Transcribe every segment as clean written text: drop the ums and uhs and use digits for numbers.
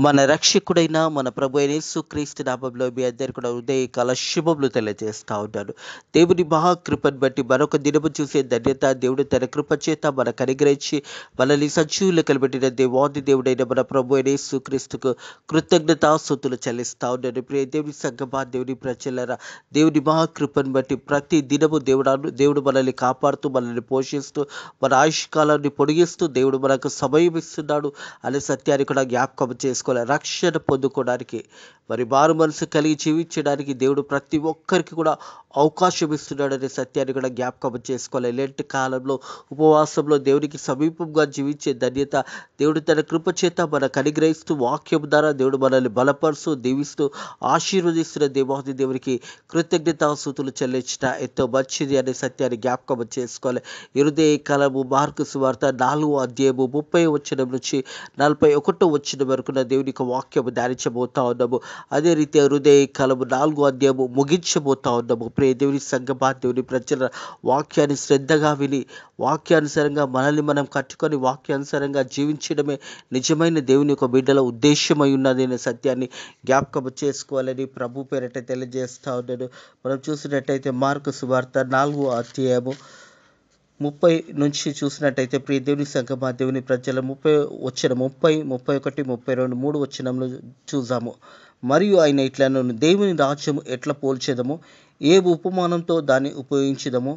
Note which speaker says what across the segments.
Speaker 1: మన రక్షకుడైన మన ప్రభు అయిన యేసుక్రీస్తు నామములో మీ అందరికీ కూడా ఉదయకాల శుభములు తెలియజేస్తా ఉన్నాను. దేవుని మహాకృపను బట్టి మరొక దినము చూసే ధన్యత దేవుడు తన కృప చేత మనకు అనుగ్రహించి మనల్ని సజీవులు కలబెట్టిన దేవాది దేవుడైన మన ప్రభు అయిన యేసుక్రీస్తుకు కృతజ్ఞతాస్తుతులు చెల్లిస్తా ఉన్నాను. ప్రియ దేవుని సంగమా, దేవుని ప్రజలరా, దేవుని మహాకృపను బట్టి ప్రతి దినము దేవుడు మనల్ని కాపాడుతూ, మనల్ని పోషిస్తూ, మన ఆయుష్కాలాన్ని పొడిగిస్తూ దేవుడు మనకు సమయం ఇస్తున్నాడు అనే సత్యాన్ని కూడా జ్ఞాపకం చేసుకోవాలి. రక్షణ పొందుకోవడానికి, మరి మారు మనసు కలిగి జీవించడానికి దేవుడు ప్రతి ఒక్కరికి కూడా అవకాశం ఇస్తున్నాడు అనే సత్యాన్ని కూడా జ్ఞాపకం చేసుకోవాలి. ఇలాంటి కాలంలో ఉపవాసంలో దేవునికి సమీపంగా జీవించే ధన్యత దేవుడు తన కృప చేత మనకు అనుగ్రహిస్తూ, వాక్యం ద్వారా దేవుడు మనల్ని బలపరుస్తూ, దీవిస్తూ, ఆశీర్వదిస్తున్న దేవాది దేవునికి కృతజ్ఞతాస్తుతులు చెల్లించిన ఎంతో మంచిది అనే సత్యాన్ని జ్ఞాపకం చేసుకోవాలి. ఇరుదే కాలము మార్కు సువార్త 4వ అధ్యాయము 30వ వచనం నుంచి 41వ వచనం వరకు దేవునికి వాక్యము ధ్యానించబోతా ఉన్నాము. అదే రీతి హృదయ కాలము 4వ అధ్యాయము ముగించబోతా ఉన్నాము. ప్రియ దేవుని సంగమా, దేవుని ప్రజల వాక్యాన్ని శ్రద్ధగా విని, వాక్యానుసారంగా మనల్ని మనం కట్టుకొని వాక్యానుసారంగా జీవించడమే నిజమైన దేవుని యొక్క బిడ్డల ఉద్దేశమై ఉన్నది అనే సత్యాన్ని జ్ఞాపకం చేసుకోవాలని ప్రభు పేరట తెలియజేస్తా ఉన్నాను. మనం చూసినట్టయితే మార్కు సువార్త 4వ అధ్యాయము 30 నుంచి చూసినట్టయితే, ప్రియ దేవుని సంగమా, దేవుని ప్రజల 30, 31, 32, 3 వచనంలో చూసాము. మరియు ఆయన ఇట్లను, దేవుని రాజ్యము ఎట్లా పోల్చేదము, ఏ ఉపమానంతో దాన్ని ఉపయోగించదము,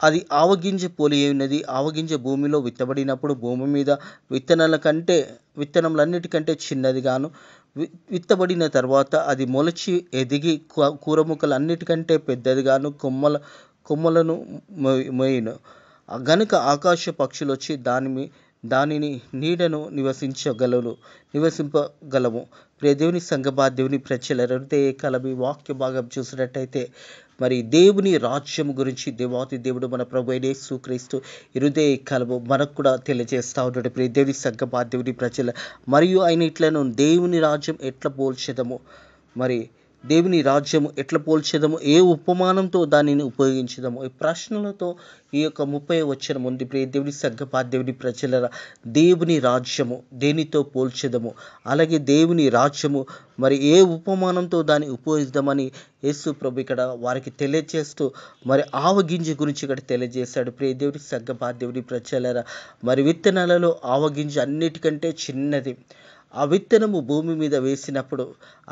Speaker 1: అది ఆవగింజ పోలి ఉన్నది. ఆవగింజ భూమిలో విత్తబడినప్పుడు భూమి మీద విత్తనములన్నిటికంటే చిన్నదిగాను, విత్తబడిన తర్వాత అది మొలచి ఎదిగి కూరముక్కలన్నిటికంటే పెద్దదిగాను, కొమ్మలను మోయును. గనుక ఆకాశ పక్షులు వచ్చి దానిని నీడను నివసింపగలము. ప్రియ దేవుని సంగమా, దేవుని ప్రజల హృదయ కలమి వాక్య భాగం చూసినట్టయితే, మరి దేవుని రాజ్యం గురించి దేవాతి దేవుడు మన ప్రభు అయిన యేసుక్రీస్తు హృదయ కలము మనకు కూడా తెలియజేస్తా ఉన్నాడు. ప్రియ దేవుని సంగమా, దేవుని ప్రజల, మరియు ఆయన ఇట్లను, దేవుని రాజ్యం ఎట్లా పోల్చెదము, మరి దేవుని రాజ్యము ఎట్లా పోల్చేదము, ఏ ఉపమానంతో దానిని ఉపయోగించదము. ఈ ప్రశ్నలతో ఈ యొక్క 30వ వచనం ఉంది. ప్రియ దేవుని సంగమా, దేవుని ప్రజల, దేవుని రాజ్యము దేనితో పోల్చేదము, అలాగే దేవుని రాజ్యము మరి ఏ ఉపమానంతో దాన్ని ఉపయోగిద్దామని యేసు ప్రభు ఇక్కడ వారికి తెలియజేస్తూ, మరి ఆవగింజ గురించి ఇక్కడ తెలియజేశాడు. ప్రియ దేవుని సంగమా, దేవుని ప్రజల, మరి విత్తనాలలో ఆవగింజ అన్నిటికంటే చిన్నది. ఆ విత్తనము భూమి మీద వేసినప్పుడు,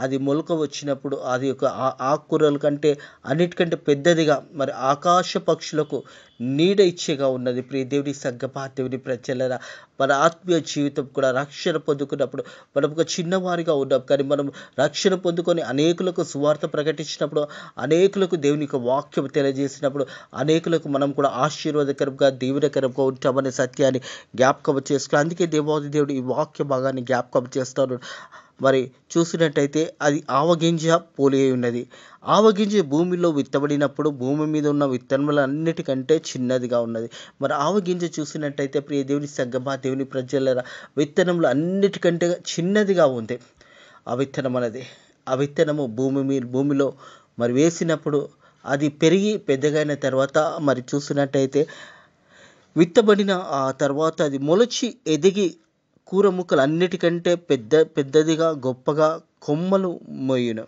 Speaker 1: అది మొలక వచ్చినప్పుడు, అది ఒక ఆకుకూరల కంటే అన్నిటికంటే పెద్దదిగా, మరి ఆకాశ పక్షులకు నీడ ఇచ్చేగా ఉన్నది. ప్రియ దేవుని సంగమా, దేవుని ప్రజలరా, మన ఆత్మీయ జీవితం కూడా రక్షణ పొందుకున్నప్పుడు మనం ఒక చిన్నవారిగా ఉన్నాం, కానీ మనం రక్షణ పొందుకొని అనేకులకు సువార్త ప్రకటించినప్పుడు, అనేకులకు దేవుని యొక్క వాక్యం తెలియజేసినప్పుడు, అనేకులకు మనం కూడా ఆశీర్వాదకరంగా, దీవెనకరంగా ఉంటామనే సత్యాన్ని జ్ఞాపకం చేసుకోవాలి. అందుకే దేవాది దేవుడు ఈ వాక్య భాగాన్ని జ్ఞాపకం చేస్తాడు. మరి చూసినట్టయితే అది ఆవగింజ పోలి ఉన్నది. ఆవగింజ భూమిలో విత్తబడినప్పుడు భూమి మీద ఉన్న విత్తనములన్నిటికంటే చిన్నదిగా ఉన్నది. మరి ఆవగింజ చూసినట్టయితే, ప్రియ దేవుని సంగమా, దేవుని ప్రజల, విత్తనములు అన్నిటికంటే చిన్నదిగా ఉంది. ఆ విత్తనం అనేది, ఆ విత్తనము భూమిలో మరి వేసినప్పుడు అది పెరిగి పెద్దగైన తర్వాత, మరి చూసినట్టయితే విత్తబడిన ఆ తర్వాత అది మొలచి ఎదిగి కూర ముక్కలు అన్నిటికంటే పెద్దదిగా గొప్పగా కొమ్మలు మోయును.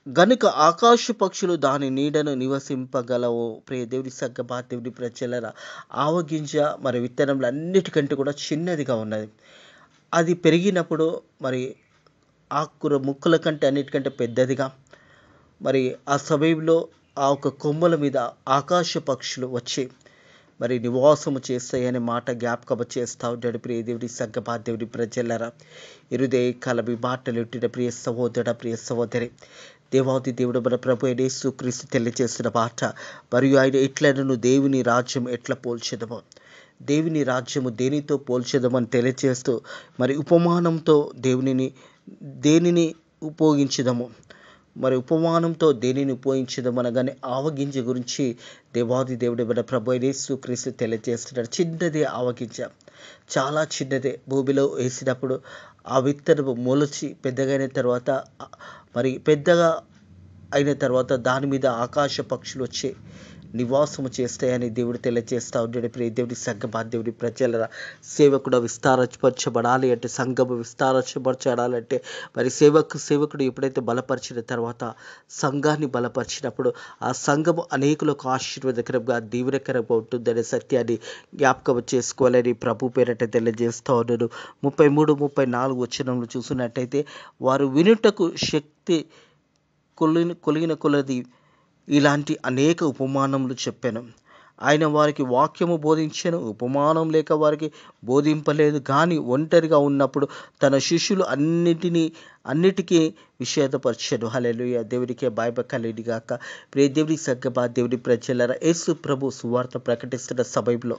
Speaker 1: గనుక ఆకాశ పక్షులు దాని నీడను నివసింపగలవు. ప్రియ దేవుని సంగమా, దేవుని ప్రజల, ఆవగింజ మరి విత్తనములు అన్నిటికంటే కూడా చిన్నదిగా ఉన్నది. అది పెరిగినప్పుడు మరి ఆకుకూర ముక్కల కంటే అన్నిటికంటే పెద్దదిగా, మరి ఆ సమయంలో ఆ ఒక కొమ్మల మీద ఆకాశ పక్షులు వచ్చి మరి నివాసము చేస్తాయనే మాట జ్ఞాపకం చేస్తూ ఉంటాడు. ప్రియ దేవుని సంగమా, దేవుని ప్రజలరా, హృదయ కలమి మాటలు ఉంటున్న ప్రియ సహోదర, ప్రియ సహోదరి, దేవాది దేవుడు మన ప్రభు అయిన యేసుక్రీస్తు తెలియజేస్తున్న మాట, మరియు ఆయన ఇట్లను, దేవుని రాజ్యం ఎట్లా పోల్చెదమో, దేవుని రాజ్యము దేనితో పోల్చెదమని తెలియజేస్తూ, మరి ఉపమానంతో దేనిని ఉపయోగించదము, మరి ఉపమానంతో దేనిని ఉపయోగించదము అనగానే ఆవగింజ గురించి దేవాది దేవుడు మన ప్రభు అయిన యేసుక్రీస్తు తెలియజేస్తున్నాడు. చిన్నదే ఆవగింజ, చాలా చిన్నదే. భూమిలో వేసినప్పుడు ఆ విత్తనము మొలచి పెద్దగైన తర్వాత, మరి పెద్దగా అయిన తర్వాత దాని మీద ఆకాశ పక్షులు వచ్చి నివాసము చేస్తాయని దేవుడు తెలియజేస్తా ఉన్నాడు. ప్రియ దేవుని సంఘమా, దేవుని ప్రజల సేవకుడు విస్తారపరచబడాలి అంటే, సంఘము విస్తారపరచబడాలంటే మరి సేవకుడు ఎప్పుడైతే బలపరిచిన తర్వాత సంఘాన్ని బలపరిచినప్పుడు ఆ సంఘము అనేకులకు ఆశీర్వాదకరంగా దీవెనకరంగా ఉంటుందనే సత్యాన్ని జ్ఞాపకం చేసుకోవాలని ప్రభు పేరట తెలియజేస్తా ఉన్నాను. 33, 34 వచనంలో చూసినట్టయితే, వారు వినుటకు శక్తి కొలిగిన కొలది ఇలాంటి అనేక ఉపమానములు చెప్పాను. ఆయన వారికి వాక్యము బోధించెను, ఉపమానం లేక వారికి బోధింపలేదు. కానీ ఒంటరిగా ఉన్నప్పుడు తన శిష్యులు అన్నిటికీ విషేదపరచెను. హల్లెలూయా, దేవునికే మహిమ కలుగును గాక. ప్రియ దేవుని సంఘమా, దేవుని ప్రజలారా, యేసు ప్రభు సువార్త ప్రకటిస్తున్న సమయంలో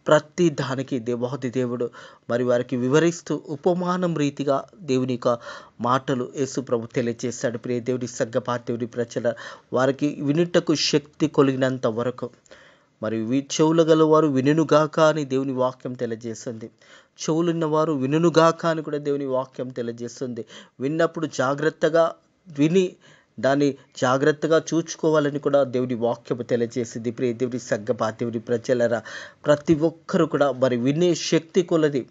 Speaker 1: ప్రతి దానికి దేవాది దేవుడు మరి వారికి వివరిస్తూ ఉపమానం రీతిగా దేవుని యొక్క మాటలు యేసు ప్రభు తెలియజేశాడు. ప్రియ దేవుని సంఘమా, దేవుని ప్రజల వారికి వినుటకు శక్తి కొలిగినంత వరకు మరి చెవులు గలవారు వినుగాక అని దేవుని వాక్యం తెలియజేస్తుంది. చెవులున్నవారు వినుగాక అని కూడా దేవుని వాక్యం తెలియజేస్తుంది. విన్నప్పుడు జాగ్రత్తగా విని దాన్ని జాగ్రత్తగా చూచుకోవాలని కూడా దేవుని వాక్యము తెలియజేసింది. ప్రియ దేవుని సంఘమా, దేవుని ప్రజలరా, ప్రతి ఒక్కరు కూడా మరి వినే శక్తి కొలది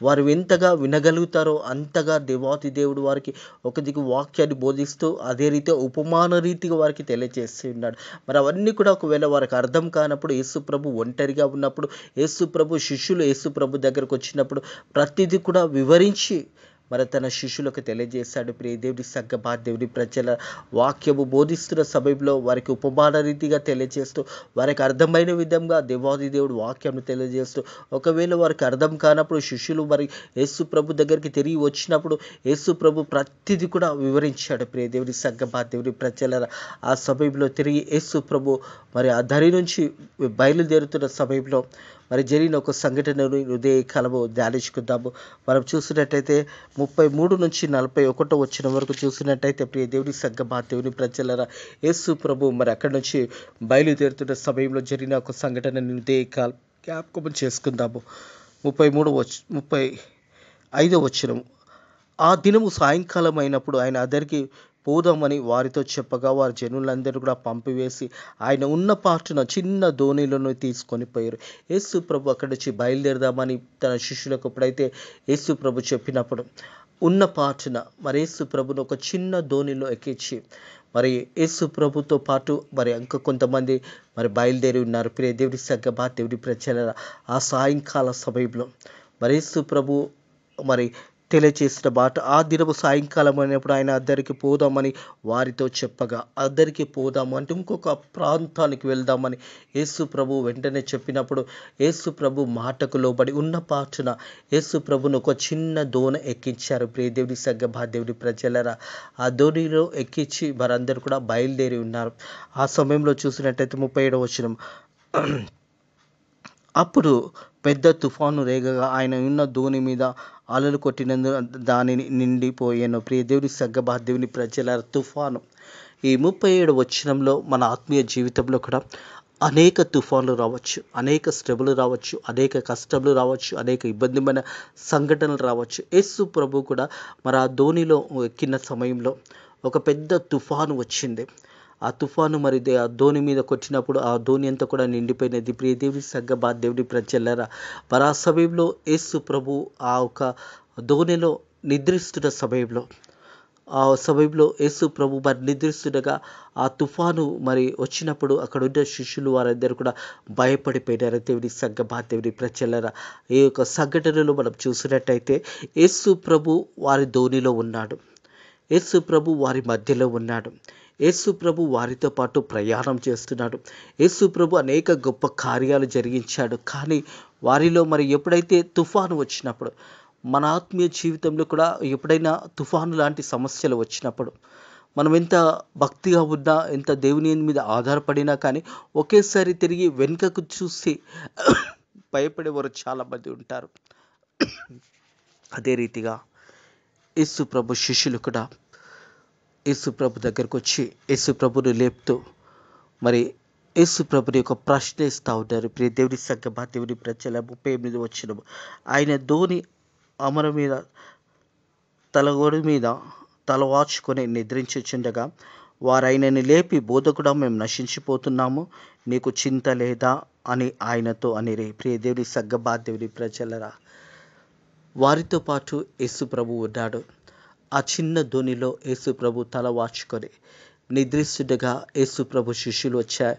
Speaker 1: వారు ఎంతగా వినగలుగుతారో అంతగా దేవాతి దేవుడు వారికి ఒక దిగు వాక్యాన్ని బోధిస్తూ అదే రీతిగా ఉపమాన రీతిగా వారికి తెలియజేస్తూ ఉన్నాడు. మరి అవన్నీ కూడా ఒకవేళ వారికి అర్థం కానప్పుడు, యేసు ప్రభు ఒంటరిగా ఉన్నప్పుడు, యేసు ప్రభు శిష్యులు యేసు ప్రభు దగ్గరకు వచ్చినప్పుడు ప్రతిదీ కూడా వివరించి మరి తన శిష్యులకు తెలియజేశాడు. ప్రియ దేవుని సంఘమా, దేవుని ప్రజల వాక్యము బోధిస్తున్న సమయంలో వారికి ఉపమాన రీతిగా తెలియజేస్తూ వారికి అర్థమైన విధంగా దేవాది దేవుడు వాక్యాన్ని తెలియజేస్తూ, ఒకవేళ వారికి అర్థం కానప్పుడు శిష్యులు మరి యేసు ప్రభు దగ్గరికి తిరిగి వచ్చినప్పుడు యేసు ప్రభు ప్రతిదీ కూడా వివరించాడు. ప్రియ దేవుని సంఘమా, దేవుని ప్రజల ఆ సమయంలో తిరిగి యేసు ప్రభు మరి ఆ దరి నుంచి బయలుదేరుతున్న సమయంలో మరి జరిగిన ఒక సంఘటనను హృదయకాలము ధ్యానించుకుందాము. మనం చూసినట్టయితే 33 నుంచి 41 వచ్చిన వరకు చూసినట్టయితే, ప్రియ దేవుని సంఘమా, దేవుని ప్రజలరా, యేసు ప్రభు మరి అక్కడి నుంచి బయలుదేరుతున్న సమయంలో జరిగిన ఒక సంఘటనను హృదయకాలం జ్ఞాపకం చేసుకుందాము. 35 వచనం. ఆ దినము సాయంకాలం అయినప్పుడు ఆయన అద్దరికి పోదామని వారితో చెప్పగా వారు జనులందరూ కూడా పంపివేసి ఆయన ఉన్న పాటున చిన్న దోణిలను తీసుకొని పోయారు. యేసు ప్రభు అక్కడి నుంచి బయలుదేరదామని తన శిష్యులకు ఎప్పుడైతే యేసు ప్రభు చెప్పినప్పుడు ఉన్న పాటున మరి యేసు ప్రభును ఒక చిన్న దోణిలో ఎక్కించి మరి యేసు ప్రభుతో పాటు మరి ఇంకా కొంతమంది మరి బయలుదేరి ఉన్నారు. ప్రియ దేవుని సంఘమా, దేవుని ప్రజల ఆ సాయంకాల సమయంలో మరి యేసు ప్రభు మరి తెలియచేసిన మాట, ఆ దినము సాయంకాలం అయినప్పుడు ఆయన అద్దరికి పోదామని వారితో చెప్పగా, అద్దరికి పోదాము అంటే ఇంకొక ప్రాంతానికి వెళ్దామని యేసు ప్రభు వెంటనే చెప్పినప్పుడు యేసు ప్రభు మాటకు లోబడి ఉన్న పాటున యేసు ప్రభును ఒక చిన్న దోణ ఎక్కించారు. ప్రియ దేవుని సంఘమా, దేవుని ప్రజలరా, ఆ దోణిలో ఎక్కించి వారందరూ కూడా బయలుదేరి ఉన్నారు. ఆ సమయంలో చూసినట్టయితే 37వ వచనం. అప్పుడు పెద్ద తుఫాను రేగగా ఆయన ఉన్న దోణి మీద అలలు కొట్టినందు దానిని నిండిపోయాను. ప్రియ దేవుని సంఘమా, దేవుని ప్రజల తుఫాను. ఈ 37వ వచనంలో మన ఆత్మీయ జీవితంలో కూడా అనేక తుఫాన్లు రావచ్చు, అనేక శ్రమలు రావచ్చు, అనేక కష్టములు రావచ్చు, అనేక ఇబ్బందిమైన సంఘటనలు రావచ్చు. యేసు ప్రభు కూడా మరి ఆ దోణిలో ఎక్కిన సమయంలో ఒక పెద్ద తుఫాను వచ్చింది. ఆ తుఫాను మరి ఆ దోణి మీద కొట్టినప్పుడు ఆ దోణి అంతా కూడా నిండిపోయినది. ప్రియ దేవుని సంఘమా, దేవుని ప్రజలరా, మరి ఆ సమయంలో యేసు ప్రభు ఆ ఒక దోణిలో నిద్రిస్తున్న సమయంలో యేసు ప్రభు మరి నిద్రిస్తుండగా ఆ తుఫాను మరి వచ్చినప్పుడు అక్కడ ఉన్న శిష్యులు వారందరూ కూడా భయపడిపోయినారు. దేవుని సంఘమా, దేవుని ప్రజలరా, ఈ యొక్క సంఘటనలో మనం చూసినట్టయితే యేసు ప్రభు వారి దోణిలో ఉన్నాడు, యేసు ప్రభు వారి మధ్యలో ఉన్నాడు, యేసు ప్రభు వారితో పాటు ప్రయాణం చేస్తున్నాడు. యేసు ప్రభు అనేక గొప్ప కార్యాలు జరిగించాడు. కానీ వారిలో మరి ఎప్పుడైతే తుఫాను వచ్చినప్పుడు, మన ఆత్మీయ జీవితంలో కూడా ఎప్పుడైనా తుఫాను లాంటి సమస్యలు వచ్చినప్పుడు మనం ఎంత భక్తిగా ఉన్నా, ఎంత దేవుని మీద ఆధారపడినా కానీ ఒకేసారి తిరిగి వెనుకకు చూసి భయపడేవారు చాలామంది ఉంటారు. అదే రీతిగా యేసు ప్రభు శిష్యులు కూడా యేసు ప్రభు దగ్గరకు వచ్చి యేసు ప్రభుని లేపుతూ మరి యేసు ప్రభుని యొక్క ప్రశ్న ఇస్తూ ఉంటారు. ప్రియ దేవుని సంఘమా, దేవుని ప్రజల 38 వచనం. ఆయన దోణి అమర మీద తలగొడి మీద తలవాచుకొని నిద్రించుచుండగా వారాయనని లేపి, బోధకుడా మేము నశించిపోతున్నాము, నీకు చింత లేదా అని ఆయనతో అనిరి. ప్రియ దేవుని సగ్గబా దేవుని ప్రజలరా, వారితో పాటు యేసు ప్రభు ఉన్నాడు. ఆ చిన్న ధ్వనిలో యేసు ప్రభు తల వాచుకొని నిద్రిస్తుండగా యేసు ప్రభు శిష్యులు వచ్చారు.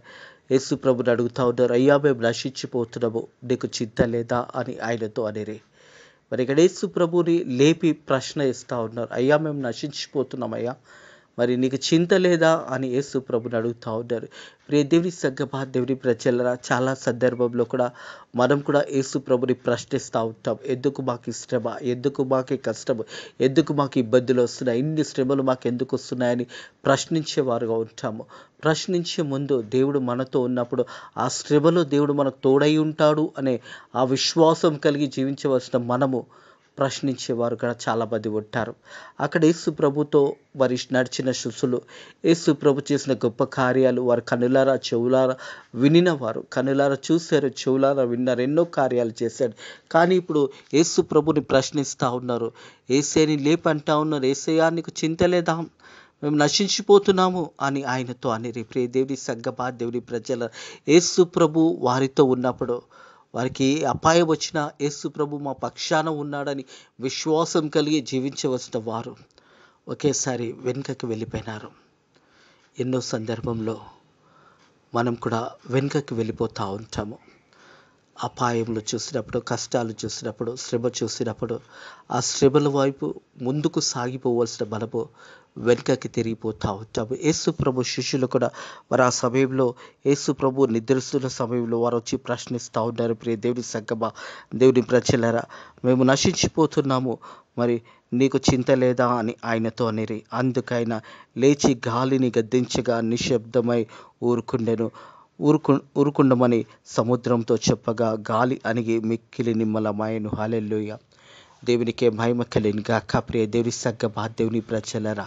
Speaker 1: యేసు ప్రభుని అడుగుతా ఉన్నారు, అయ్యా మేము నశించిపోతున్నాము, నీకు చింత లేదా అని ఆయనతో అనిరి. మరి ఇక్కడ యేసు ప్రభుని లేపి ప్రశ్న ఇస్తూ ఉన్నారు, అయ్యా మేము నశించిపోతున్నామయ్యా, మరి నీకు చింత లేదా అని యేసు ప్రభుని అడుగుతూ ఉన్నారు. ప్రియ దేవుని సగ్గబా దేవుని ప్రజలరా, చాలా సందర్భంలో కూడా మనం కూడా యేసు ప్రభుని ప్రశ్నిస్తూ ఉంటాం. ఎందుకు మాకు శ్రమ, ఎందుకు మాకు కష్టము, ఎందుకు మాకు ఇబ్బందులు వస్తున్నాయి, ఇన్ని శ్రమలు మాకు ఎందుకు వస్తున్నాయని ప్రశ్నించేవారుగా ఉంటాము. ప్రశ్నించే ముందు దేవుడు మనతో ఉన్నప్పుడు ఆ శ్రమలో దేవుడు మనకు తోడై ఉంటాడు అనే ఆ విశ్వాసం కలిగి జీవించవలసిన మనము ప్రశ్నించేవారు కూడా చాలామంది ఉంటారు. అక్కడ యేసు ప్రభుతో మరి నడిచిన శిష్యులు, యేసు ప్రభు చేసిన గొప్ప కార్యాలు వారు కనులారా చెవులారా వినినవారు, కనులారా చూశారు, చెవులారా విన్నారు, ఎన్నో కార్యాలు చేశాడు. కానీ ఇప్పుడు యేసు ప్రభుని ప్రశ్నిస్తూ ఉన్నారు, యేసేని లేపంటా ఉన్నారు, యేసయ్యా నీకు చింత లేదా, మేము నశించిపోతున్నాము అని ఆయనతో అనిరి. ప్రియ దేవుని సగ్గబా దేవుని ప్రజల, యేసు ప్రభు వారితో ఉన్నప్పుడు వారికి అపాయం వచ్చినా యేసు ప్రభు మా పక్షాన ఉన్నాడని విశ్వాసం కలిగి జీవించవలసిన వారు ఒకేసారి వెనుకకి వెళ్ళిపోయినారు. ఎన్నో సందర్భంలో మనం కూడా వెనుకకి వెళ్ళిపోతూ ఉంటాము. అపాయములు చూసినప్పుడు, కష్టాలు చూసినప్పుడు, శ్రమ చూసినప్పుడు ఆ శ్రమల వైపు ముందుకు సాగిపోవలసిన మనము వెనుకకి తిరిగిపోతూ ఉంటాము. యేసు ప్రభు శిష్యులు కూడా మరి ఆ సమయంలో యేసు ప్రభు నిద్రిస్తున్న సమయంలో వారు వచ్చి ప్రశ్నిస్తూ ఉన్నారు. ప్రియ దేవుని సగ్గమా దేవుని ప్రజలరా, మేము నశించిపోతున్నాము, మరి నీకు చింత లేదా అని ఆయనతో అనిరి. అందుకైనా లేచి గాలిని గద్దించగా నిశ్శబ్దమై ఊరుకుండెను. ఊరుకుండమని సముద్రంతో చెప్పగా గాలి అణిగి మిక్కిలి నిమ్మలమాయెను. హల్లెలూయా. దేవునికే మహిమ కలిగిన గాక. ప్రియ దేవుని సగ్గమా దేవుని ప్రజలరా,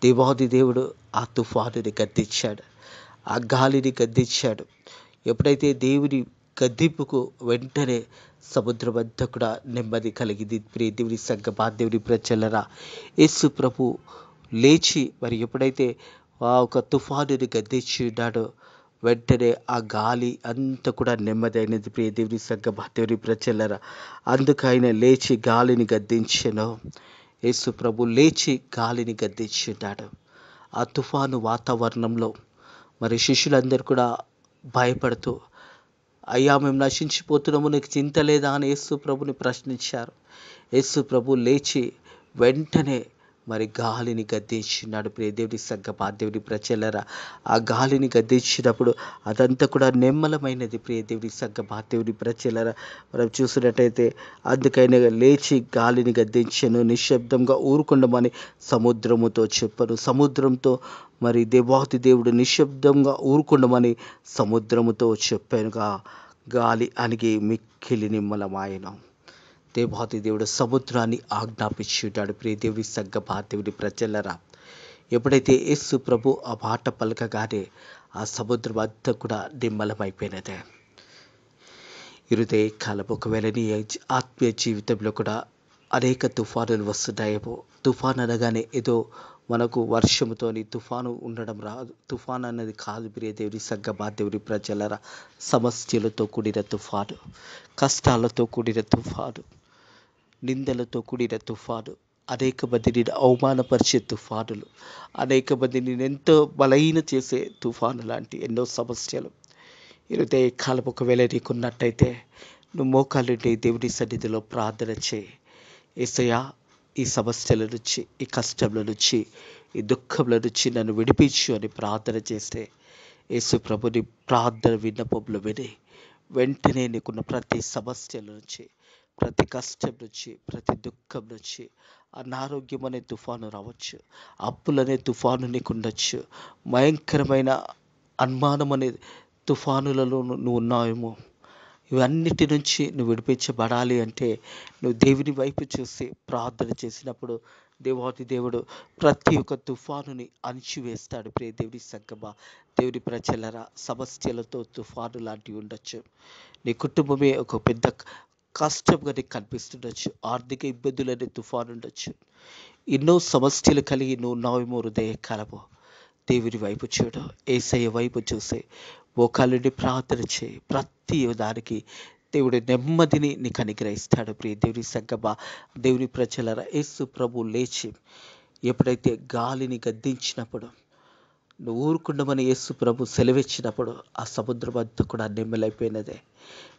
Speaker 1: దేవాది దేవుడు ఆ తుఫానుని గద్దించాడు, ఆ గాలిని గద్దించాడు. ఎప్పుడైతే దేవుని గద్దింపుకు వెంటనే సముద్రం అంతా కూడా నెమ్మది కలిగింది. ప్రియ దేవుని సగ్గమా దేవుని ప్రజలరా, యేసు ప్రభు లేచి మరి ఎప్పుడైతే ఆ ఒక తుఫానుని గద్దించి ఉన్నాడో వెంటనే ఆ గాలి అంతా కూడా నెమ్మదైనది. ప్రియ దేవుని సగ్గమా దేవుని ప్రజలరా, అందుకు ఆయన లేచి గాలిని గద్దించెను. యేసు ప్రభు లేచి గాలిని గద్దించున్నాడు. ఆ తుఫాను వాతావరణంలో మరి శిష్యులందరూ కూడా భయపడుతూ, అయ్యా మేము నశించిపోతున్నాము, నీకు చింత లేదా అని యేసు ప్రభుని ప్రశ్నించారు. యేసు ప్రభు లేచి వెంటనే మరి గాలిని గద్దించినాడు. ప్రియ దేవుని సగ్గమా దేవుని ప్రజలరా, ఆ గాలిని గద్దించినప్పుడు అదంతా కూడా నిమ్మలమైనది. ప్రియ దేవుని సగ్గమా దేవుని ప్రజలరా, మనం చూసినట్టయితే అందుకైనా లేచి గాలిని గద్దించెను, నిశ్శబ్దంగా ఊరుకుండమని సముద్రముతో చెప్పను. సముద్రంతో మరి దేవాతి దేవుడు నిశ్శబ్దంగా ఊరుకుండమని సముద్రముతో చెప్పానుగా గాలి అణిగి మిక్కిలి నిమ్మలమాయెను. దేవాతి దేవుడు సముద్రాన్ని ఆజ్ఞాపించున్నాడు. ప్రియ దేవుని సగ్గమా దేవుని ప్రజలరా, ఎప్పుడైతే యేసు ప్రభు ఆ మాట పలకగానే ఆ సముద్రం అంతా కూడా నిమ్మలమైపోయినదే. ఇరుదే కాలం ఒకవేళ నీ ఆత్మీయ జీవితంలో కూడా అనేక తుఫానులు వస్తున్నాయేమో. తుఫాన్ అనగానే ఏదో మనకు వర్షముతోని తుఫాను ఉండడం రాదు. తుఫాన్ అన్నది కాదు ప్రియ దేవుని సగ్గమా దేవుని ప్రజలరా. సమస్యలతో కూడిన తుఫాను, కష్టాలతో కూడిన తుఫాను, నిందలతో కూడిన తుఫాను, అనేక మందిని అవమానపరిచే తుఫానులు, అనేక మందిని ఎంతో బలహీన చేసే తుఫాను లాంటి ఎన్నో సమస్యలు ఈరోజు కాలం ఒకవేళ నీకున్నట్టయితే నువ్వు మోకాళ్ళుండి దేవుని సన్నిధిలో ప్రార్థన చేయి. యేసయ్యా, ఈ సమస్యల నుంచి, ఈ కష్టంల నుంచి, ఈ దుఃఖంల నుంచి నన్ను విడిపించు అని ప్రార్థన చేస్తే యేసు ప్రభుని ప్రార్థన విన్నపంలో విని వెంటనే నీకున్న ప్రతి సమస్యల నుంచి, ప్రతి కష్టం నుంచి, ప్రతి దుఃఖం నుంచి, అనారోగ్యం అనే తుఫాను రావచ్చు, అప్పులనే తుఫాను నీకు ఉండొచ్చు, భయంకరమైన అనుమానం అనే తుఫానులలో నువ్వు ఉన్నావేమో. ఇవన్నిటి నుంచి నువ్వు విడిపించబడాలి అంటే నువ్వు దేవుని వైపు చూసి ప్రార్థన చేసినప్పుడు దేవాతి దేవుడు ప్రతి ఒక్క తుఫానుని అణిచివేస్తాడు. ప్రియ దేవుని సగ్గమా దేవుని ప్రజలరా, సమస్యలతో తుఫాను లాంటివి ఉండొచ్చు. నీ కుటుంబమే ఒక పెద్ద కష్టంగా నీకు కనిపిస్తుండొచ్చు. ఆర్థిక ఇబ్బందులు అనే తుఫాను ఉండొచ్చు. ఎన్నో సమస్యలు కలిగి నువ్వు ఉన్నావేమో హృదయకాలము. దేవుని వైపు చూడు, యేసయ్య వైపు చూసి మోకాళ్ళుండి ప్రార్థన చేయి. ప్రతి దానికి దేవుడు నెమ్మదిని నీకు అనుగ్రహిస్తాడు. ప్రియ దేవుని సంగమా, దేవుని ప్రజలారా, యేసు ప్రభు లేచి ఎప్పుడైతే గాలిని గద్దించినప్పుడు, నువ్వు ఊరుకుండమని యేసు ప్రభు సెలవిచ్చినప్పుడు ఆ సముద్రం అంతా కూడా నెమ్మలైపోయినదే.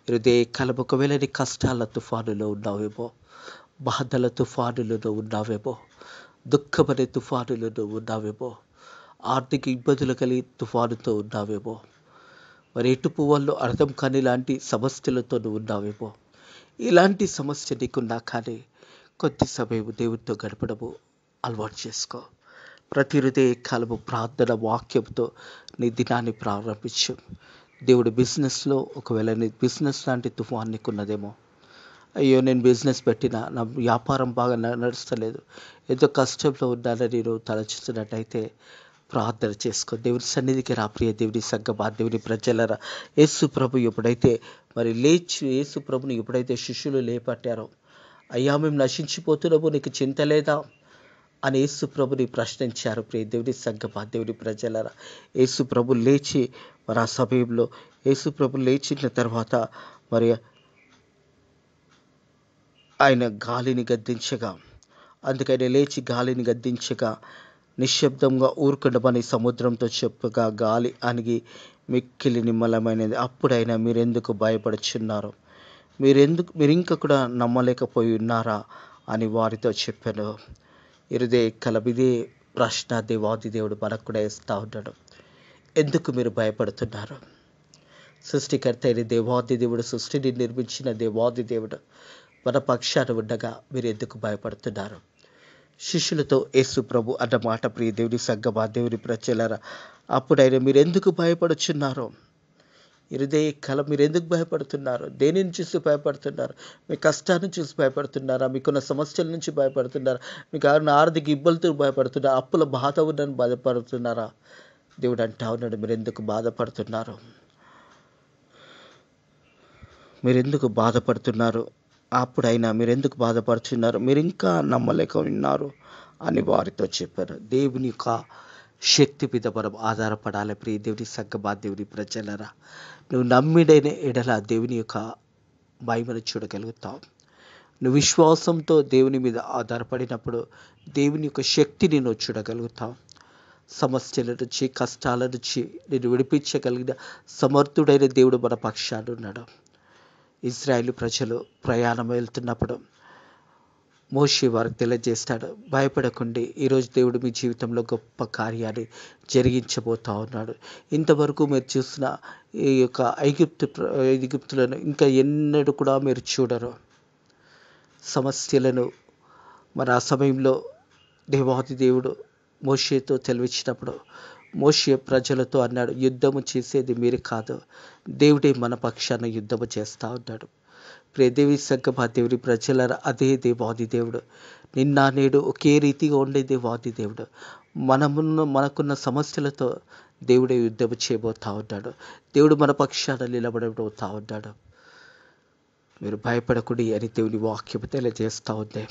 Speaker 1: హృదయ కలం ఒకవేళ నీ కష్టాల తుఫానులో ఉన్నావేమో, బాధల తుఫానులలో ఉన్నావేమో, దుఃఖమనే తుఫానులలో ఉన్నావేమో, ఆర్థిక ఇబ్బందులు కలిగి తుఫానుతో ఉన్నావేమో, మరి ఎటు పువ్వుల్లో అర్థం కాని ఇలాంటి సమస్యలతో నువ్వు ఉన్నావేమో. ఇలాంటి సమస్య నీకున్నా కానీ కొద్ది సమయం దేవుడితో గడపడము అలవాటు చేసుకో. ప్రతి హృదయ కాలము ప్రార్థన వాక్యంతో నీ దినాన్ని ప్రారంభించు. దేవుడి బిజినెస్లో ఒకవేళ నీ బిజినెస్ లాంటి తుఫాన్ నీకున్నదేమో, అయ్యో నేను బిజినెస్ పెట్టినా నా వ్యాపారం బాగా నడుస్తలేదు, ఎంతో కష్టంలో ఉన్నానని నేను తలచుతున్నట్టయితే ప్రార్థన చేసుకో. దేవుని సన్నిధికి రా. ప్రియ దేవుని సంగమా, దేవుని ప్రజలరా, యేసు ప్రభు ఎప్పుడైతే మరి లేచి యేసు ప్రభుని ఎప్పుడైతే శిష్యులు లేపట్టారో, అయ్యా మేము నశించిపోతున్నాము, నీకు చింత లేదా అని యేసు ప్రభుని ప్రశ్నించారు. ప్రియ దేవుని సంగమా, దేవుని ప్రజలరా, యేసు ప్రభు లేచి మరి ఆ సమయంలో యేసు ప్రభు లేచిన తర్వాత మరి ఆయన గాలిని గద్దించగా, అందుకని లేచి గాలిని గద్దించగా నిశ్శబ్దంగా ఊరుకుండమని సముద్రంతో చెప్పగా గాలి అణిగి మిక్కిలి నిమ్మలమైనది. అప్పుడైనా మీరెందుకు భయపడుచున్నారు, మీరింక కూడా నమ్మలేకపోయి ఉన్నారా అని వారితో చెప్పాను. హృదయ కలబిదే ప్రశ్న దేవాది దేవుడు మనకు కూడా ఇస్తూ ఉన్నాడు. ఎందుకు మీరు భయపడుతున్నారు? సృష్టికర్త అయిన దేవాది దేవుడు, సృష్టిని నిర్మించిన దేవాది దేవుడు మన పక్షాన ఉండగా మీరు ఎందుకు భయపడుతున్నారు? శిష్యులతో యేసు ప్రభు అన్న మాట. ప్రియ దేవుని సంగమా, దేవుని ప్రజలారా, అప్పుడైనా మీరు ఎందుకు భయపడుచున్నారు? హృదయ కల మీరు ఎందుకు భయపడుతున్నారు? దేనిని చూసి భయపడుతున్నారు? మీ కష్టాన్ని చూసి భయపడుతున్నారా? మీకున్న సమస్యల నుంచి భయపడుతున్నారా? మీకు ఆర్థిక ఇబ్బందులు భయపడుతున్నారా? అప్పుల బాధ ఉందని బాధపడుతున్నారా? దేవుడు అంటా ఉన్నాడు, మీరు ఎందుకు బాధపడుతున్నారు? మీరెందుకు బాధపడుతున్నారు? అప్పుడైనా మీరెందుకు బాధపడుతున్నారు? మీరు ఇంకా నమ్మలేక ఉన్నారు అని వారితో చెప్పారు. దేవుని యొక్క శక్తి మీద మనం ఆధారపడాలి. ప్రియ దేవుని సంగమా, దేవుని ప్రజలరా, నువ్వు నమ్మిడైన ఎడల దేవుని యొక్క మహిమను చూడగలుగుతావు. నువ్వు విశ్వాసంతో దేవుని మీద ఆధారపడినప్పుడు దేవుని యొక్క శక్తిని నువ్వు చూడగలుగుతావు. సమస్యల నుంచి, కష్టాల నుంచి నేను విడిపించగలిగిన సమర్థుడైన దేవుడు మన పక్షాన ఉన్నాడు. ఇజ్రాయేలు ప్రజలు ప్రయాణం వెళ్తున్నప్పుడు మోషే వారికి తెలియజేస్తాడు, భయపడకండి, ఈరోజు దేవుడు మీ జీవితంలో గొప్ప కార్యాన్ని జరిగించబోతా ఉన్నాడు. ఇంతవరకు మీరు చూసిన ఈ యొక్క ఐగుప్తులను ఇంకా ఎన్నడూ కూడా మీరు చూడరు. సమస్యలను మరి ఆ సమయంలో దేవాది దేవుడు మోషేతో తెలివిచ్చినప్పుడు మోషే ప్రజలతో అన్నాడు, యుద్ధము చేసేది మీరు కాదు, దేవుడే మన పక్షాన యుద్ధము చేస్తూ ఉన్నాడు. ప్రియ దేవి సంగమా, దేవుని ప్రజలరా, అదే దేవాది దేవుడు నిన్న నేడు ఒకే రీతిగా ఉండే దేవాది దేవుడు మనకున్న సమస్యలతో దేవుడే యుద్ధము చేయబోతా ఉన్నాడు. దేవుడు మన పక్షాన నిలబడబోతా ఉన్నాడు. మీరు భయపడకుడి అని దేవుని వాక్యం తెలియజేస్తూ ఉంది.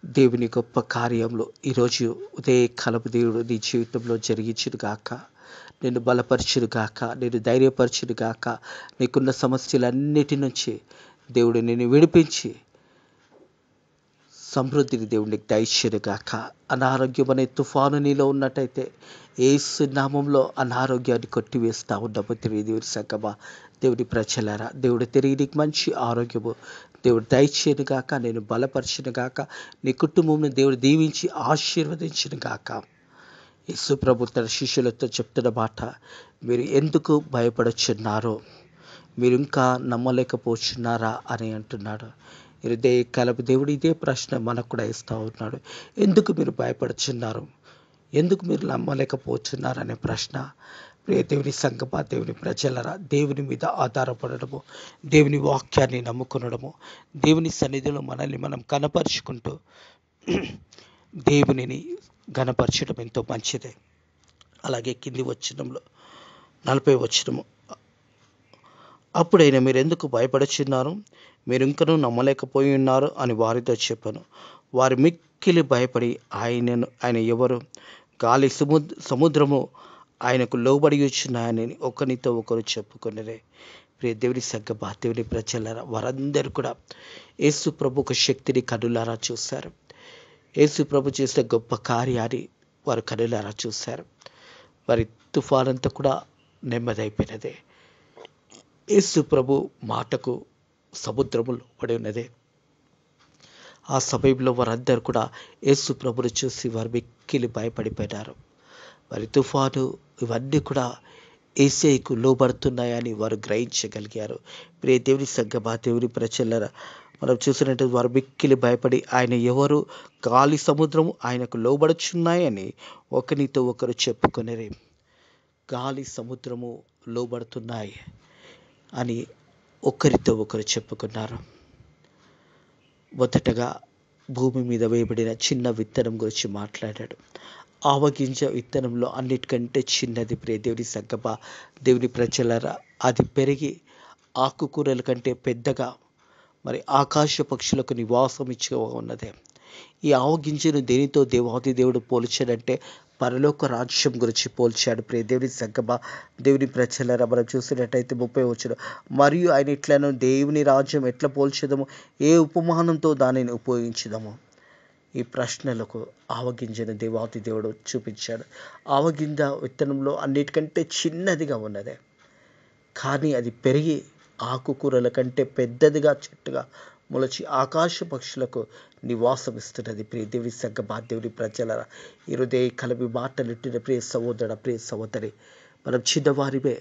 Speaker 1: దేవుని గొప్ప కార్యంలో ఈరోజు ఉదయ కాలపు దేవుడు నీ జీవితంలో జరిగించును గాక, నేను బలపరచును గాక, నేను ధైర్యపరచును గాక. నీకున్న సమస్యలన్నిటి నుంచి దేవుడు నిన్ను విడిపించి సమృద్ధిని దేవుడికి దయచేయును గాక. అనారోగ్యం అనే తుఫాను నీలో ఉన్నట్టయితే యేసు నామంలో అనారోగ్యాన్ని కొట్టివేస్తా ఉన్నాము. దేవుని సంగమా, దేవుని ప్రజలారా, దేవుడు తిరిగి నీకు మంచి ఆరోగ్యము దేవుడు దయచేయను గాక, నేను బలపరచును గాక, నీ కుటుంబంను దేవుడు దీవించి ఆశీర్వదించును గాక. యేసు ప్రభు తన శిష్యులతో చెప్తున్న మాట, మీరు ఎందుకు భయపడుచున్నారో, మీరు ఇంకా నమ్మలేకపోతున్నారా అని అంటున్నాడు. హృదయ కలపు దేవుడు ఇదే ప్రశ్న మనకు కూడా ఇస్తూ ఉన్నాడు. ఎందుకు మీరు భయపడుచున్నారు, ఎందుకు మీరు నమ్మలేకపోతున్నారు అనే ప్రశ్న. ప్రియ దేవుని సంగమా, దేవుని ప్రజలరా, దేవుని మీద ఆధారపడడము, దేవుని వాక్యాన్ని నమ్ముకునడము, దేవుని సన్నిధిలో మనల్ని మనం కనపరుచుకుంటూ దేవునిని ఘనపరచడం ఎంతో మంచిదే. అలాగే కింది వచనంలో 40వ వచనము, అప్పుడైనా మీరు ఎందుకు భయపడుచున్నారు, మీరు ఇంకనూ నమ్మలేకపోయి ఉన్నారు అని వారితో చెప్పాను. వారు మిక్కిలి భయపడి ఆయన ఎవరు, గాలి సముద్రము ఆయనకు లోబడి వచ్చినాయని ఒకరితో ఒకరు చెప్పుకునేరే. ప్రియ దేవుని సంగమా, దేవుని ప్రజలారా, వారందరూ కూడా యేసు ప్రభు ఒక శక్తిని కనులారా చూశారు. యేసు ప్రభు చేసిన గొప్ప కార్యాన్ని వారు కనులారా చూశారు. వారి తుఫాన్ అంతా కూడా నెమ్మదైపోయినదే. యేసు ప్రభు మాటకు సముద్రములు పడి ఉన్నదే. ఆ సమయంలో వారందరూ కూడా యేసు ప్రభుని చూసి వారు మిక్కిలి భయపడిపోయినారు. వారి తుఫాను ఇవన్నీ కూడా యేసయ్యకు లోబడుతున్నాయని వారు గ్రహించగలిగారు. ప్రియ దేవుని సంగమా, దేవుని ప్రజలారా, మనం చూసినట్టు వారు మిక్కిలి భయపడి ఆయన ఎవరు, గాలి సముద్రము ఆయనకు లోబడుచున్నాయని ఒకరితో ఒకరు చెప్పుకునేరే. గాలి సముద్రము లోబడుతున్నాయి అని ఒకరితో ఒకరు చెప్పుకున్నారు. మొదటగా భూమి మీద వేయబడిన చిన్న విత్తనం గురించి మాట్లాడాడు. ఆవగింజ విత్తనంలో అన్నిటికంటే చిన్నది. ప్రియ దేవుని సంగమా, దేవుని ప్రజలారా, అది పెరిగి ఆకుకూరల కంటే పెద్దగా మరి ఆకాశ పక్షులకు నివాసం ఇచ్చి ఉన్నదే. ఈ ఆవగింజను దేనితో దేవాది దేవుడు పోల్చాడంటే పరలోక రాజ్యం గురించి పోల్చాడు. ప్రియ దేవుని సంగమా, దేవుని ప్రజలారా, మనం చూసినట్టయితే 30 వచనం, మరియు ఆయన ఇట్లను దేవుని రాజ్యం ఎట్లా పోల్చేదము, ఏ ఉపమానంతో దానిని ఉపయోగించుదాము. ఈ ప్రశ్నలకు ఆవగింజను దేవాది దేవుడు చూపించాడు. ఆవగింజ విత్తనంలో అన్నిటికంటే చిన్నదిగా ఉన్నదే, కానీ అది పెరిగి ఆకుకూరల కంటే పెద్దదిగా చెట్టుగా మొలచి ఆకాశ పక్షులకు నివాసం ఇస్తున్నది. ప్రియ దేవుని సంగమా, దేవుని ప్రజలారా, ఈ హృదయ కలవి మాటలిట్టిన ప్రియ సహోదరుడ, ప్రియ సహోదరి, మనం చిన్నవారిమే,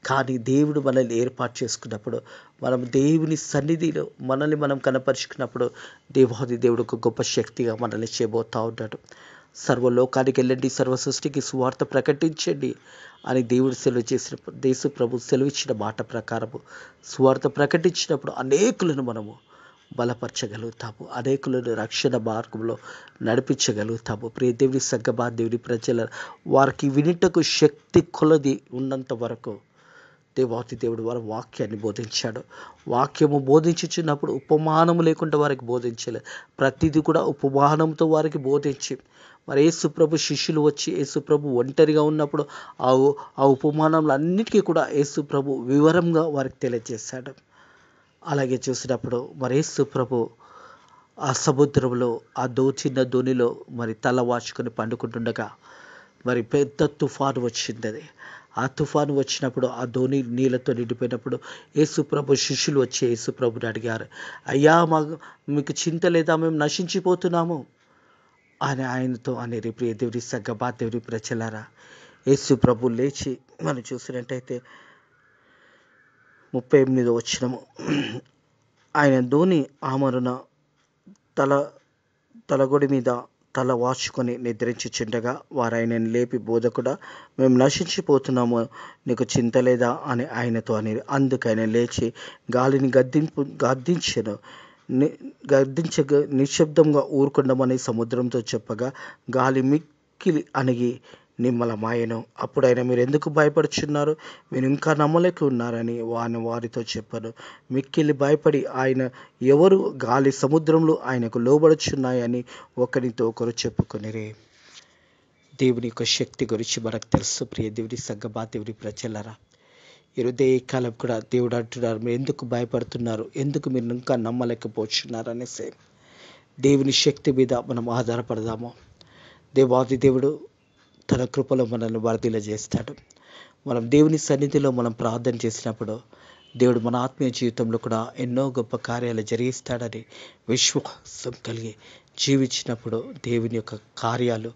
Speaker 1: కానీ దేవుడు మనల్ని ఏర్పాటు చేసుకున్నప్పుడు, మనం దేవుని సన్నిధిలో మనల్ని మనం కనపరుచుకున్నప్పుడు దేవాది దేవుడు ఒక గొప్ప శక్తిగా మనల్ని చేయబోతా ఉన్నాడు. సర్వలోకానికి వెళ్ళండి, సర్వ సృష్టికి సువార్త ప్రకటించండి అని దేవుడు సెలవు చేసినప్పుడు, దేశ ప్రభు సెలవిచ్చిన మాట ప్రకారము సువార్త ప్రకటించినప్పుడు అనేకులను మనము బలపరచగలుగుతాము, అనేకులను రక్షణ మార్గంలో నడిపించగలుగుతాము. ప్రియ దేవుని సంగమా, దేవుని ప్రజల వారికి వినుటకు శక్తి కొలది ఉన్నంత వరకు దేవాతి దేవుడు వారి వాక్యాన్ని బోధించాడు. వాక్యము బోధించుచున్నప్పుడు ఉపమానము లేకుండా వారికి బోధించలేదు. ప్రతిదీ కూడా ఉపమానంతో వారికి బోధించి, మరి యేసుప్రభు శిష్యులు వచ్చి యేసుప్రభు ఒంటరిగా ఉన్నప్పుడు ఆ ఉపమానంలో అన్నిటికీ కూడా యేసుప్రభు వివరంగా వారికి తెలియజేశాడు. అలాగే చూసినప్పుడు మరి యేసుప్రభు ఆ సముద్రంలో ఆ చిన్న ధోనిలో మరి తల వాచుకొని పండుకుంటుండగా మరి పెద్ద తుఫాను వచ్చింది. ఆ తుఫాను వచ్చినప్పుడు ఆ ధోని నీళ్ళతో నిండిపోయినప్పుడు యేసుప్రభు శిష్యులు వచ్చి యేసుప్రభుని అడిగారు, అయ్యా మీకు చింత లేదా, మేము నశించిపోతున్నాము అని ఆయనతో అనేది. ప్రియ దేవుని సంగమా, దేవుని ప్రజలారా, యేసుప్రభు లేచి మనం చూసినట్టయితే 38వ వచనము, ఆయన ధోని ఆమరున తలగొడి మీద తల వాచుకొని నిద్రించుచుండగా వారు ఆయనను లేపి, బోధకుడా, మేము నశించిపోతున్నాము, నీకు చింత లేదా అని ఆయనతో అనేది. అందుకు ఆయన లేచి గాలిని గద్దించెను. నిశ్శబ్దంగా ఊరుకుండమని సముద్రంతో చెప్పగా గాలి మిక్కిలి అణిగి నిమ్మలమాయెను. అప్పుడు ఆయన, మీరు ఎందుకు భయపడుచున్నారు, మీరు ఇంకా నమ్మలేక ఉన్నారని వారితో చెప్పాను. మిక్కిలి భయపడి ఆయన ఎవరు, గాలి సముద్రంలో ఆయనకు లోబడుచున్నాయని ఒకరితో ఒకరు చెప్పుకొనిరి. దేవుని యొక్క శక్తి గురించి మనకు తెలుసు. ప్రియ దేవుని సంగమా, దేవుని ప్రజలారా, ఈ హృదయ కాలం కూడా దేవుడు అంటున్నారు, మీరు ఎందుకు భయపడుతున్నారు, ఎందుకు మీరు ఇంకా నమ్మలేకపోతున్నారు అనేసి. దేవుని శక్తి మీద మనం ఆధారపడదాము. దేవాది దేవుడు తన కృపలో మనల్ని వర్ధిల్ల చేస్తాడు. మనం దేవుని సన్నిధిలో మనం ప్రార్థన చేసినప్పుడు దేవుడు మన ఆత్మీయ జీవితంలో కూడా ఎన్నో గొప్ప కార్యాలు జరిగిస్తాడని విశ్వాసం కలిగి జీవించినప్పుడు దేవుని యొక్క కార్యాలు,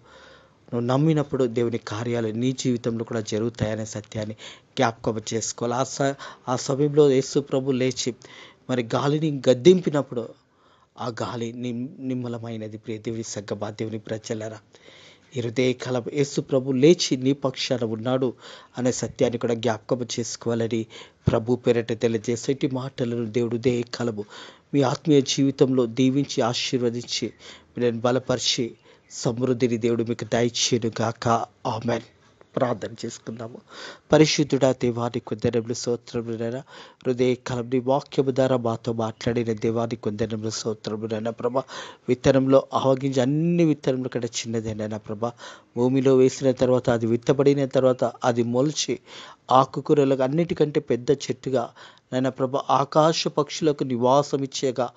Speaker 1: నువ్వు నమ్మినప్పుడు దేవుని కార్యాలు నీ జీవితంలో కూడా జరుగుతాయనే సత్యాన్ని జ్ఞాపకం చేసుకోవాలి. ఆ సమయంలో యేసు ప్రభు లేచి మరి గాలిని గద్దింపినప్పుడు ఆ గాలి నిమ్మలమైనది. ప్రియ దేవుని సంగమా, దేవుని ప్రజలారా, ఈ హృదయ కాలం యేసు ప్రభు లేచి నీ పక్షాన ఉన్నాడు అనే సత్యాన్ని కూడా జ్ఞాపకం చేసుకోవాలని ప్రభు పేరట తెలియజేసే మాటలను దేవుడు హృదయ కాలము మీ ఆత్మీయ జీవితంలో దీవించి ఆశీర్వదించి మీరు బలపరిచి సమృద్ధిని దేవుడు మీకు దయచేయును గాక. ఆమేన్. ప్రార్థన చేసుకుందాము. పరిశుద్ధుడా దేవానికి వందనములు స్తోత్రములైనా హృదయ కలంని వాక్యము ద్వారా మాతో మాట్లాడిన దేవానికి వందనములు స్తోత్రములైనా ప్రభా. విత్తనంలో ఆవగింజ అన్ని విత్తనముల కంటే చిన్నదేనైనా ప్రభా. భూమిలో వేసిన తర్వాత అది విత్తబడిన తర్వాత అది మొలిచి ఆకుకూరలకు అన్నిటికంటే పెద్ద చెట్టుగా నైనా ప్రభా ఆకాశ పక్షులకు నివాసం ఇచ్చేగా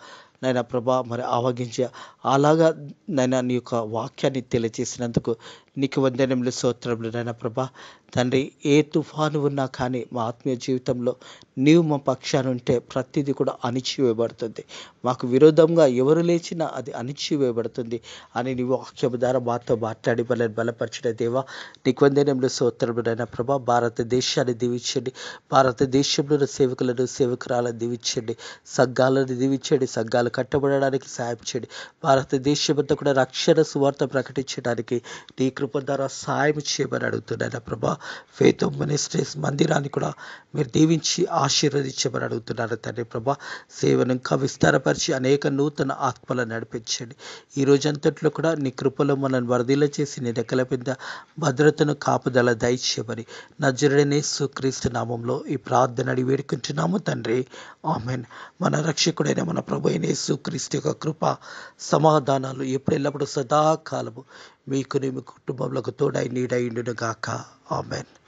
Speaker 1: నైనా ప్రభా మరి ఆవగింజ అలాగా నైనా నీ యొక్క వాక్యాన్ని తెలియజేసినందుకు నీకు వందనములు స్తోత్రములు నైనా ప్రభా. తండ్రి, ఏ తుఫాను ఉన్నా కానీ మా ఆత్మీయ జీవితంలో నీవు మా పక్షాన ఉంటే ప్రతిదీ కూడా అణిచివేయబడుతుంది. మాకు విరోధంగా ఎవరు లేచినా అది అణిచివేయబడుతుంది అని నీ వాక్యము ద్వారా మాతో మాట్లాడి వాళ్ళని బలపరిచిన దేవా నీకు వందనములు స్తోత్రములు నైనా ప్రభా. భారతదేశాన్ని దీవించండి. భారతదేశంలో ఉన్న సేవకులను సేవకురాలను దీవించండి. సంఘాలను దీవించండి. సంఘాలు కట్టబడడానికి సహాయం చేయండి. భారతదేశం అంతా కూడా రక్షణ సువార్త ప్రకటించడానికి నీ కృప ద్వారా సహాయం చేయమని అడుగుతున్నాను ప్రభా. ఫెయిత్ మినిస్ట్రీస్ మందిరాన్ని కూడా మీరు దీవించి ఆశీర్వదించమని అడుగుతున్నారు తండ్రి ప్రభా. సేవను ఇంకా విస్తారపరిచి అనేక నూతన ఆత్మలను నడిపించండి. ఈ రోజంతట్లో కూడా నీ కృపలో మనల్ని వరదీల చేసి నీ రెక్కల కింద భద్రతను కాపుదల దయచేయమని నజరుడైన యేసుక్రీస్తు నామంలో ఈ ప్రార్థన అడిగి వేడుకుంటున్నాము తండ్రి. ఆమేన్. మన రక్షకుడైన మన ప్రభు అయిన యేసుక్రీస్తు యొక్క కృప సమాధానాలు ఎప్పుడెల్లప్పుడు సదాకాలము మీకు నీ కుటుంబంలో తోడై నీడై ఉండును గాక. ఆమేన్.